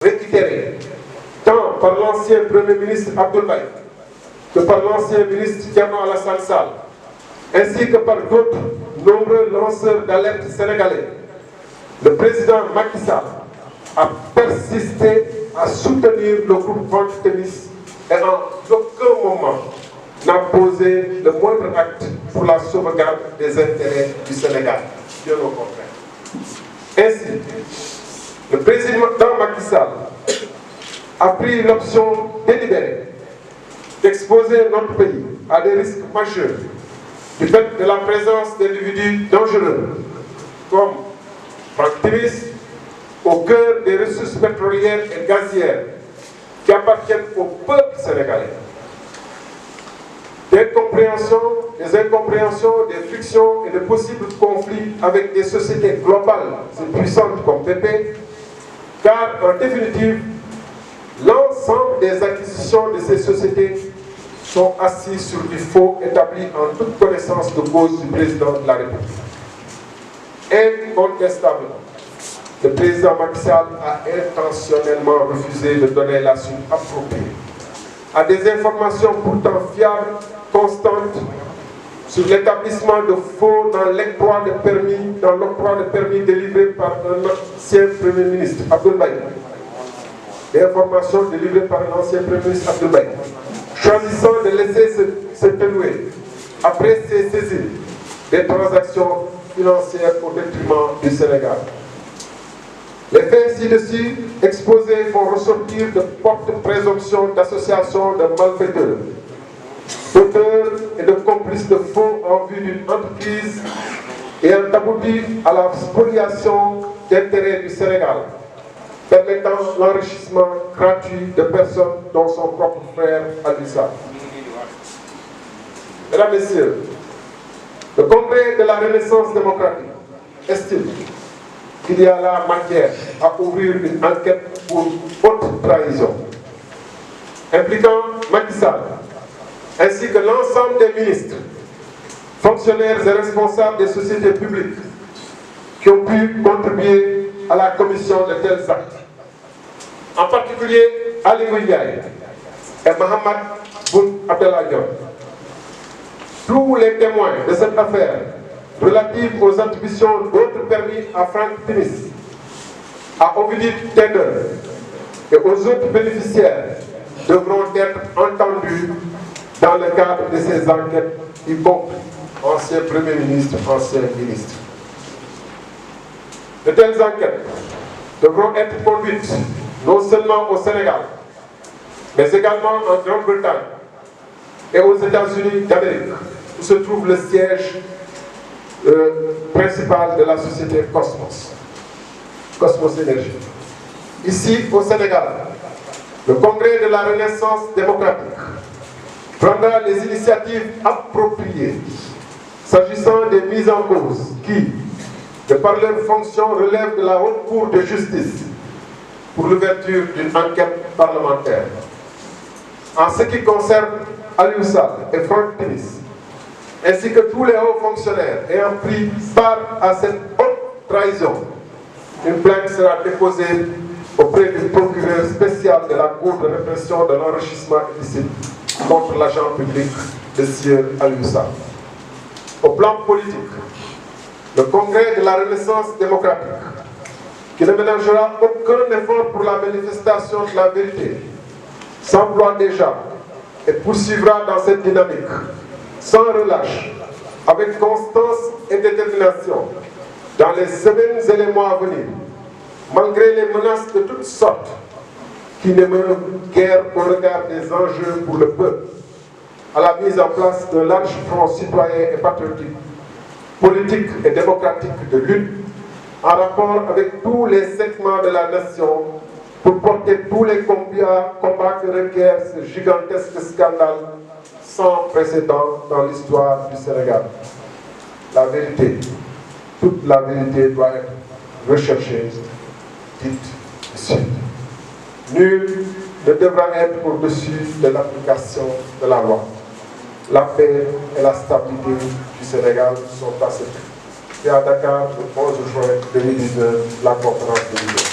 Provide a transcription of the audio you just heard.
réitéré, tant par l'ancien Premier ministre Abdoul Mbaye que par l'ancien ministre Thierno Alassane Sall, ainsi que par d'autres nombreux lanceurs d'alerte sénégalais, le président Macky Sall a persisté à soutenir le groupe Vente Tennis et en aucun moment n'a posé le moindre acte pour la sauvegarde des intérêts du Sénégal. Bien au contraire. Ainsi, le président Macky Sall a pris l'option délibérée d'exposer notre pays à des risques majeurs du fait de la présence d'individus dangereux comme Franck Timis au cœur des ressources pétrolières et gazières qui appartiennent au peuple sénégalais. Des incompréhensions, des frictions et de possibles conflits avec des sociétés globales et puissantes comme BP, car en définitive, l'ensemble des acquisitions de ces sociétés sont assises sur du faux établi en toute connaissance de cause du président de la République. Incontestablement, le président Macky Sall a intentionnellement refusé de donner la suite appropriée à des informations pourtant fiables, constantes, sur l'établissement de faux dans l'octroi de permis délivré par un ancien Premier ministre, Abdoul Mbaye. Des informations délivrées par l'ancien Premier ministre Abdoul Mbaye, choisissant de laisser se dénouer, après ces saisies, des transactions financières au détriment du Sénégal. Les faits ci-dessus exposés font ressortir de fortes présomptions d'association de malfaiteurs, d'auteurs et de complices de faux en vue d'une entreprise et ont abouti à la spoliation d'intérêts du Sénégal, permettant l'enrichissement gratuit de personnes dont son propre frère Aliou Sall. Mesdames, Messieurs, le Congrès de la Renaissance démocratique estime qu'il y a la matière à ouvrir une enquête pour haute trahison, impliquant Macky Sall, ainsi que l'ensemble des ministres, fonctionnaires et responsables des sociétés publiques qui ont pu contribuer à la commission de tels actes. En particulier Ali Ndiaye et Mohamed Boun Abdallah Dionne. Tous les témoins de cette affaire relative aux attributions d'autres permis à Franck Timis, à Ovidiu Tender et aux autres bénéficiaires devront être entendus dans le cadre de ces enquêtes, y compris ancien Premier ministre, ancien ministre. De telles enquêtes devront être conduites non seulement au Sénégal, mais également en Grande-Bretagne et aux États-Unis d'Amérique, où se trouve le siège principal de la société Cosmos Énergie. Ici, au Sénégal, le Congrès de la Renaissance démocratique prendra les initiatives appropriées s'agissant des mises en cause qui, de par leur fonction, relèvent de la Haute Cour de justice pour l'ouverture d'une enquête parlementaire. En ce qui concerne Aliou Sall et Franck Timis, ainsi que tous les hauts fonctionnaires ayant pris part à cette haute trahison, une plainte sera déposée auprès du procureur spécial de la Cour de répression de l'enrichissement illicite contre l'agent public de Sieur Aliou Sall. Au plan politique, le Congrès de la Renaissance démocratique, qui ne ménagera aucun effort pour la manifestation de la vérité, s'emploie déjà et poursuivra dans cette dynamique, sans relâche, avec constance et détermination, dans les semaines et les mois à venir, malgré les menaces de toutes sortes qui n'émeuvent guère au regard des enjeux pour le peuple, à la mise en place d'un large front citoyen et patriotique, politique et démocratique de lutte, en rapport avec tous les segments de la nation, pour porter tous les combats que requiert ce gigantesque scandale sans précédent dans l'histoire du Sénégal. La vérité, toute la vérité doit être recherchée, dite ici. Nul ne devra être au-dessus de l'application de la loi. La paix et la stabilité du Sénégal sont à ce prix. Et à Dakar, le 11 juin 2019, la conférence de l'Union.